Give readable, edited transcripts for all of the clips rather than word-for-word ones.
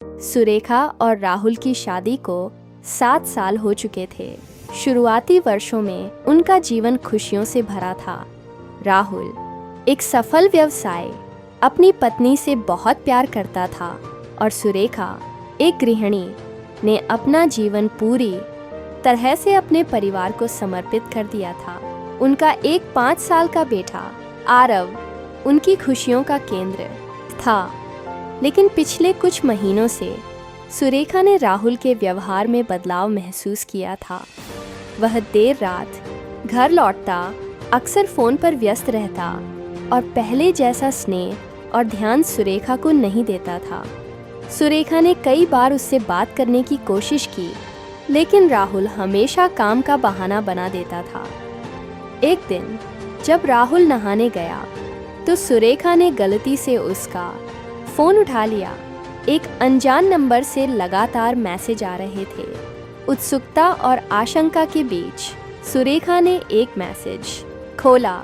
सुरेखा और राहुल की शादी को 7 साल हो चुके थे। शुरुआती वर्षों में उनका जीवन खुशियों से भरा था। राहुल एक सफल व्यवसाय, अपनी पत्नी से बहुत प्यार करता था और सुरेखा एक गृहिणी ने अपना जीवन पूरी तरह से अपने परिवार को समर्पित कर दिया था। उनका एक 5 साल का बेटा आरव उनकी खुशियों का केंद्र था। लेकिन पिछले कुछ महीनों से सुरेखा ने राहुल के व्यवहार में बदलाव महसूस किया था। वह देर रात घर लौटता, अक्सर फ़ोन पर व्यस्त रहता और पहले जैसा स्नेह और ध्यान सुरेखा को नहीं देता था। सुरेखा ने कई बार उससे बात करने की कोशिश की, लेकिन राहुल हमेशा काम का बहाना बना देता था। एक दिन जब राहुल नहाने गया तो सुरेखा ने गलती से उसका फ़ोन उठा लिया। एक अनजान नंबर से लगातार मैसेज आ रहे थे। उत्सुकता और आशंका के बीच सुरेखा ने एक मैसेज खोला।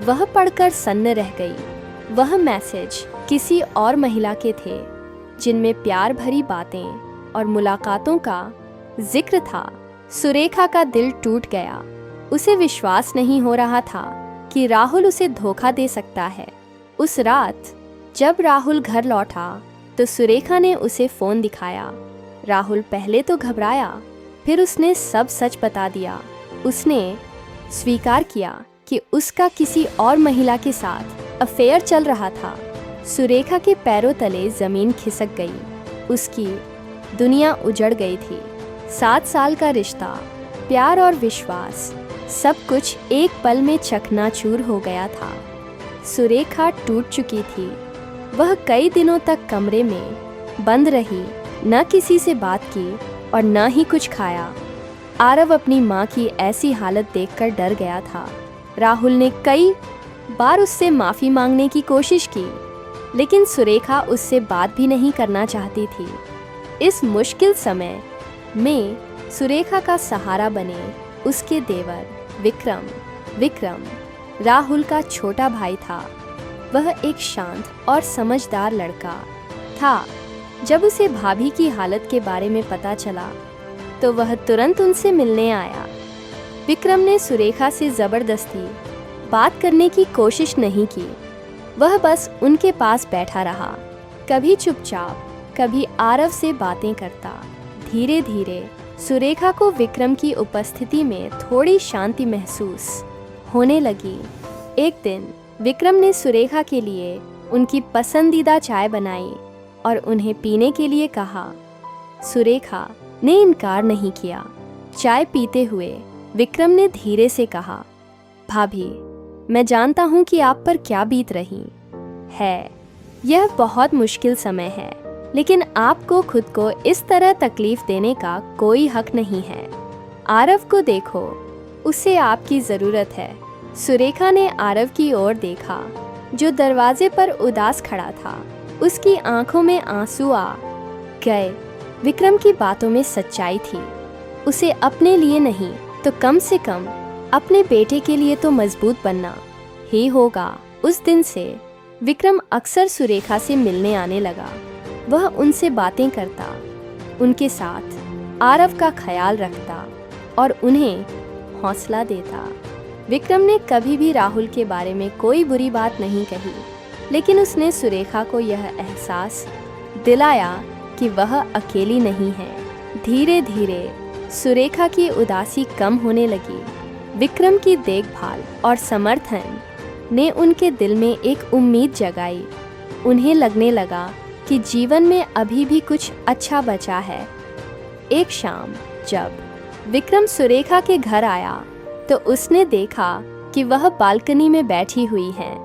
वह पढ़कर सन्न रह गई। वह मैसेज किसी और महिला के थे, जिनमें प्यार भरी बातें और मुलाकातों का जिक्र था। सुरेखा का दिल टूट गया। उसे विश्वास नहीं हो रहा था कि राहुल उसे धोखा दे सकता है। उस रात जब राहुल घर लौटा तो सुरेखा ने उसे फ़ोन दिखाया। राहुल पहले तो घबराया, फिर उसने सब सच बता दिया। उसने स्वीकार किया कि उसका किसी और महिला के साथ अफेयर चल रहा था। सुरेखा के पैरों तले ज़मीन खिसक गई। उसकी दुनिया उजड़ गई थी। 7 साल का रिश्ता, प्यार और विश्वास, सब कुछ एक पल में चकनाचूर हो गया था। सुरेखा टूट चुकी थी। वह कई दिनों तक कमरे में बंद रही, न किसी से बात की और न ही कुछ खाया। आरव अपनी माँ की ऐसी हालत देखकर डर गया था। राहुल ने कई बार उससे माफ़ी मांगने की कोशिश की, लेकिन सुरेखा उससे बात भी नहीं करना चाहती थी। इस मुश्किल समय में सुरेखा का सहारा बने उसके देवर विक्रम राहुल का छोटा भाई था। वह एक शांत और समझदार लड़का था। जब उसे भाभी की हालत के बारे में पता चला तो वह तुरंत उनसे मिलने आया। विक्रम ने सुरेखा से ज़बरदस्ती बात करने की कोशिश नहीं की। वह बस उनके पास बैठा रहा, कभी चुपचाप, कभी आरव से बातें करता। धीरे धीरे सुरेखा को विक्रम की उपस्थिति में थोड़ी शांति महसूस होने लगी। एक दिन विक्रम ने सुरेखा के लिए उनकी पसंदीदा चाय बनाई और उन्हें पीने के लिए कहा। सुरेखा ने इनकार नहीं किया। चाय पीते हुए विक्रम ने धीरे से कहा, भाभी, मैं जानता हूँ कि आप पर क्या बीत रही है। यह बहुत मुश्किल समय है, लेकिन आपको खुद को इस तरह तकलीफ देने का कोई हक नहीं है। आरव को देखो, उसे आपकी ज़रूरत है। सुरेखा ने आरव की ओर देखा, जो दरवाजे पर उदास खड़ा था। उसकी आंखों में आंसू आ गए। विक्रम की बातों में सच्चाई थी। उसे अपने लिए नहीं तो कम से कम अपने बेटे के लिए तो मजबूत बनना ही होगा। उस दिन से विक्रम अक्सर सुरेखा से मिलने आने लगा। वह उनसे बातें करता, उनके साथ आरव का ख्याल रखता और उन्हें हौसला देता। विक्रम ने कभी भी राहुल के बारे में कोई बुरी बात नहीं कही, लेकिन उसने सुरेखा को यह एहसास दिलाया कि वह अकेली नहीं है। धीरे धीरे सुरेखा की उदासी कम होने लगी। विक्रम की देखभाल और समर्थन ने उनके दिल में एक उम्मीद जगाई। उन्हें लगने लगा कि जीवन में अभी भी कुछ अच्छा बचा है। एक शाम जब विक्रम सुरेखा के घर आया तो उसने देखा कि वह बालकनी में बैठी हुई हैं,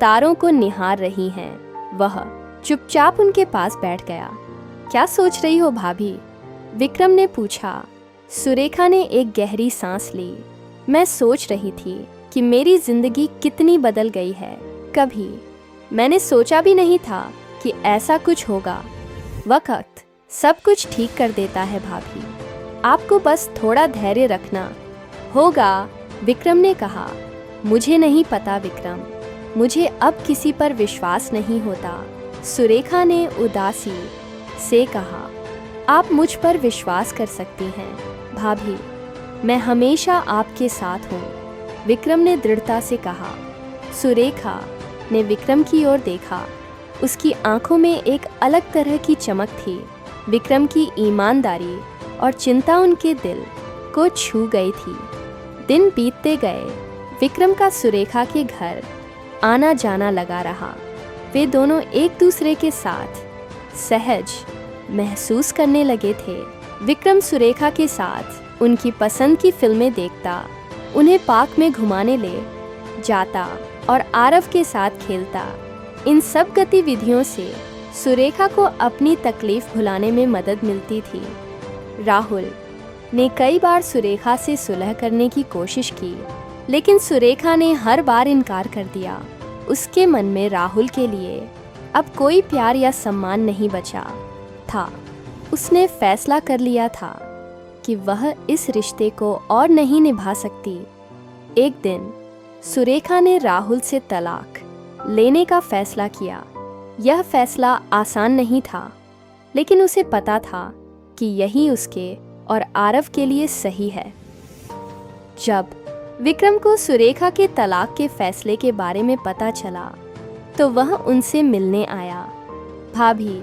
तारों को निहार रही हैं। वह चुपचाप उनके पास बैठ गया। क्या सोच रही हो भाभी? विक्रम ने पूछा। सुरेखा ने एक गहरी सांस ली। मैं सोच रही थी कि मेरी जिंदगी कितनी बदल गई है। कभी मैंने सोचा भी नहीं था कि ऐसा कुछ होगा। वक्त सब कुछ ठीक कर देता है भाभी। आपको बस थोड़ा धैर्य रखना होगा, विक्रम ने कहा। मुझे नहीं पता विक्रम, मुझे अब किसी पर विश्वास नहीं होता। सुरेखा ने उदासी से कहा, आप मुझ पर विश्वास कर सकती हैं भाभी, मैं हमेशा आपके साथ हूँ। विक्रम ने दृढ़ता से कहा। सुरेखा ने विक्रम की ओर देखा। उसकी आंखों में एक अलग तरह की चमक थी। विक्रम की ईमानदारी और चिंता उनके दिल को छू गई थी। दिन बीतते गए। विक्रम का सुरेखा के घर आना जाना लगा रहा। वे दोनों एक दूसरे के साथ सहज महसूस करने लगे थे। विक्रम सुरेखा के साथ उनकी पसंद की फिल्में देखता, उन्हें पार्क में घुमाने ले जाता और आरव के साथ खेलता। इन सब गतिविधियों से सुरेखा को अपनी तकलीफ भुलाने में मदद मिलती थी। राहुल ने कई बार सुरेखा से सुलह करने की कोशिश की, लेकिन सुरेखा ने हर बार इनकार कर दिया। उसके मन में राहुल के लिए अब कोई प्यार या सम्मान नहीं बचा था। उसने फैसला कर लिया था कि वह इस रिश्ते को और नहीं निभा सकती। एक दिन सुरेखा ने राहुल से तलाक लेने का फैसला किया। यह फैसला आसान नहीं था, लेकिन उसे पता था कि यही उसके और आरव के लिए सही है। जब विक्रम को सुरेखा के तलाक के फैसले के बारे में पता चला, तो वह उनसे मिलने आया। भाभी,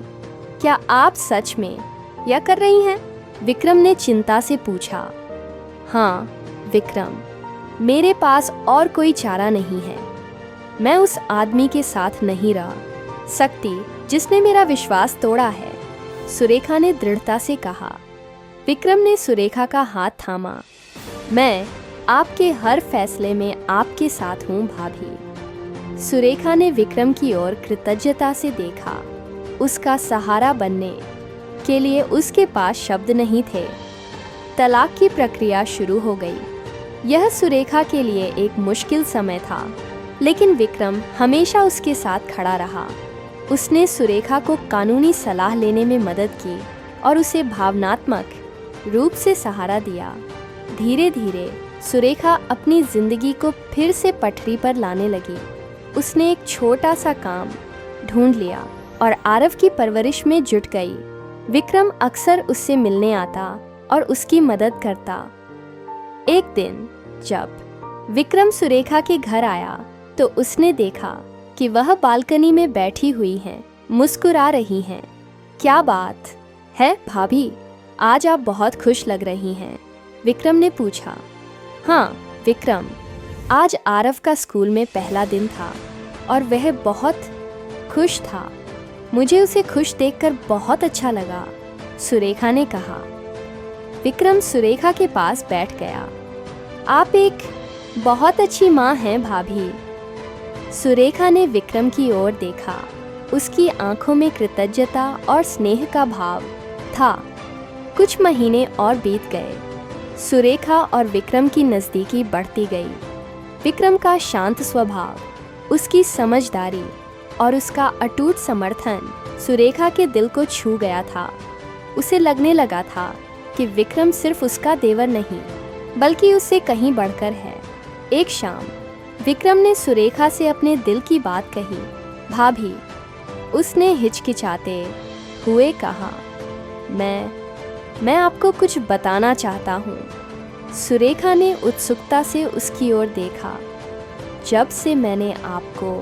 क्या आप सच में यह कर रही हैं? विक्रम ने चिंता से पूछा। हाँ विक्रम, मेरे पास और कोई चारा नहीं है। मैं उस आदमी के साथ नहीं रह सकती जिसने मेरा विश्वास तोड़ा है, सुरेखा ने दृढ़ता से कहा। विक्रम ने सुरेखा का हाथ थामा। मैं आपके हर फैसले में आपके साथ हूँ भाभी। सुरेखा ने विक्रम की ओर कृतज्ञता से देखा। उसका सहारा बनने के लिए उसके पास शब्द नहीं थे। तलाक की प्रक्रिया शुरू हो गई। यह सुरेखा के लिए एक मुश्किल समय था, लेकिन विक्रम हमेशा उसके साथ खड़ा रहा। उसने सुरेखा को कानूनी सलाह लेने में मदद की और उसे भावनात्मक रूप से सहारा दिया। धीरे धीरे सुरेखा अपनी जिंदगी को फिर से पटरी पर लाने लगी। उसने एक छोटा सा काम ढूंढ लिया और आरव की परवरिश में जुट गई। विक्रम अक्सर उससे मिलने आता और उसकी मदद करता। एक दिन जब विक्रम सुरेखा के घर आया, तो उसने देखा कि वह बालकनी में बैठी हुई हैं, मुस्कुरा रही हैं। क्या बात है भाभी, आज आप बहुत खुश लग रही हैं, विक्रम ने पूछा। हाँ विक्रम, आज आरव का स्कूल में पहला दिन था और वह बहुत खुश था। मुझे उसे खुश देखकर बहुत अच्छा लगा, सुरेखा ने कहा। विक्रम सुरेखा के पास बैठ गया। आप एक बहुत अच्छी माँ हैं भाभी। सुरेखा ने विक्रम की ओर देखा। उसकी आंखों में कृतज्ञता और स्नेह का भाव था। कुछ महीने और बीत गए। सुरेखा और विक्रम की नज़दीकी बढ़ती गई। विक्रम का शांत स्वभाव, उसकी समझदारी और उसका अटूट समर्थन सुरेखा के दिल को छू गया था। उसे लगने लगा था कि विक्रम सिर्फ उसका देवर नहीं, बल्कि उससे कहीं बढ़कर है। एक शाम विक्रम ने सुरेखा से अपने दिल की बात कही। भाभी, उसने हिचकिचाते हुए कहा, मैं आपको कुछ बताना चाहता हूँ। सुरेखा ने उत्सुकता से उसकी ओर देखा। जब से मैंने आपको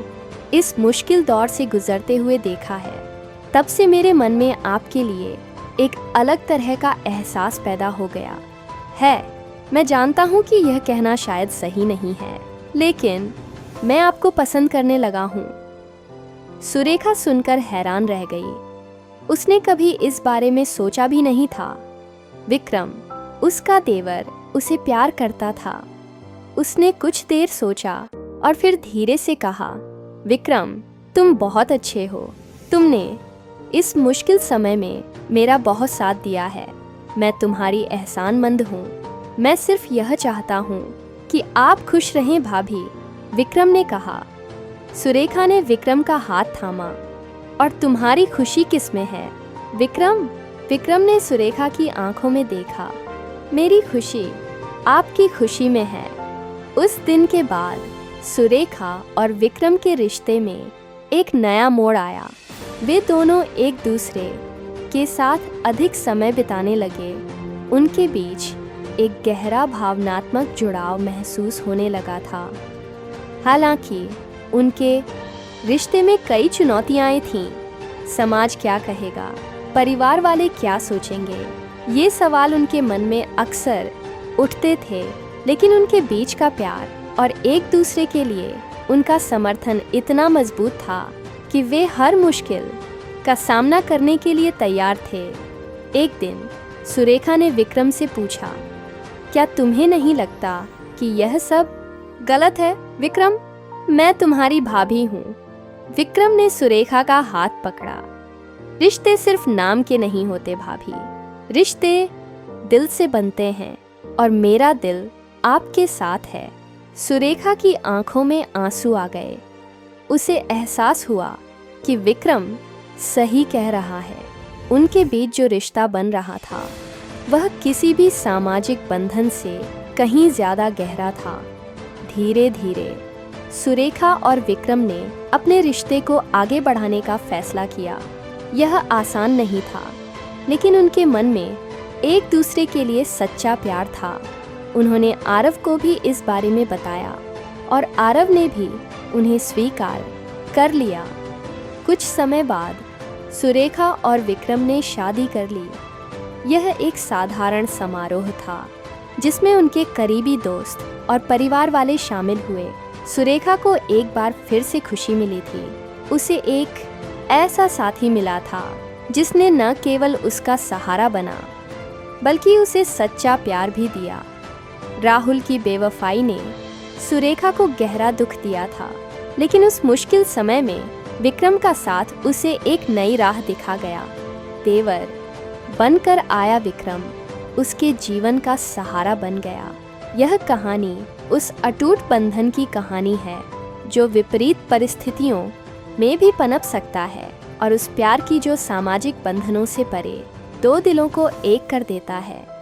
इस मुश्किल दौर से गुजरते हुए देखा है, तब से मेरे मन में आपके लिए एक अलग तरह का एहसास पैदा हो गया है। मैं जानता हूँ कि यह कहना शायद सही नहीं है, लेकिन मैं आपको पसंद करने लगा हूँ। सुरेखा सुनकर हैरान रह गई। उसने कभी इस बारे में सोचा भी नहीं था। विक्रम, उसका देवर, उसे प्यार करता था। उसने कुछ देर सोचा और फिर धीरे से कहा, विक्रम, तुम बहुत अच्छे हो। तुमने इस मुश्किल समय में मेरा बहुत साथ दिया है। मैं तुम्हारी एहसानमंद हूँ। मैं सिर्फ यह चाहता हूँ कि आप खुश रहें भाभी, विक्रम ने कहा। सुरेखा ने विक्रम का हाथ थामा। और तुम्हारी खुशी किसमें है विक्रम? विक्रम ने सुरेखा की आंखों में देखा। मेरी खुशी आपकी खुशी में है। उस दिन के बाद सुरेखा और विक्रम के रिश्ते में एक नया मोड़ आया। वे दोनों एक दूसरे के साथ अधिक समय बिताने लगे, उनके बीच एक गहरा भावनात्मक जुड़ाव महसूस होने लगा था। हालांकि उनके रिश्ते में कई चुनौतियां थीं। समाज क्या कहेगा, परिवार वाले क्या सोचेंगे, ये सवाल उनके मन में अक्सर उठते थे। लेकिन उनके बीच का प्यार और एक दूसरे के लिए उनका समर्थन इतना मजबूत था कि वे हर मुश्किल का सामना करने के लिए तैयार थे। एक दिन सुरेखा ने विक्रम से पूछा, क्या तुम्हें नहीं लगता कि यह सब गलत है? विक्रम, मैं तुम्हारी भाभी हूँ। विक्रम ने सुरेखा का हाथ पकड़ा। रिश्ते सिर्फ नाम के नहीं होते भाभी, रिश्ते दिल से बनते हैं और मेरा दिल आपके साथ है। सुरेखा की आंखों में आंसू आ गए। उसे एहसास हुआ कि विक्रम सही कह रहा है। उनके बीच जो रिश्ता बन रहा था वह किसी भी सामाजिक बंधन से कहीं ज्यादा गहरा था। धीरे धीरे सुरेखा और विक्रम ने अपने रिश्ते को आगे बढ़ाने का फैसला किया। यह आसान नहीं था, लेकिन उनके मन में एक दूसरे के लिए सच्चा प्यार था। उन्होंने आरव को भी इस बारे में बताया और आरव ने भी उन्हें स्वीकार कर लिया। कुछ समय बाद सुरेखा और विक्रम ने शादी कर ली। यह एक साधारण समारोह था जिसमें उनके करीबी दोस्त और परिवार वाले शामिल हुए। सुरेखा को एक बार फिर से खुशी मिली थी। उसे एक ऐसा साथी मिला था जिसने न केवल उसका सहारा बना बल्कि उसे सच्चा प्यार भी दिया। राहुल की बेवफाई ने सुरेखा को गहरा दुख दिया था, लेकिन उस मुश्किल समय में विक्रम का साथ उसे एक नई राह दिखा गया। देवर बनकर आया विक्रम उसके जीवन का सहारा बन गया। यह कहानी उस अटूट बंधन की कहानी है जो विपरीत परिस्थितियों में भी पनप सकता है और उस प्यार की जो सामाजिक बंधनों से परे दो दिलों को एक कर देता है।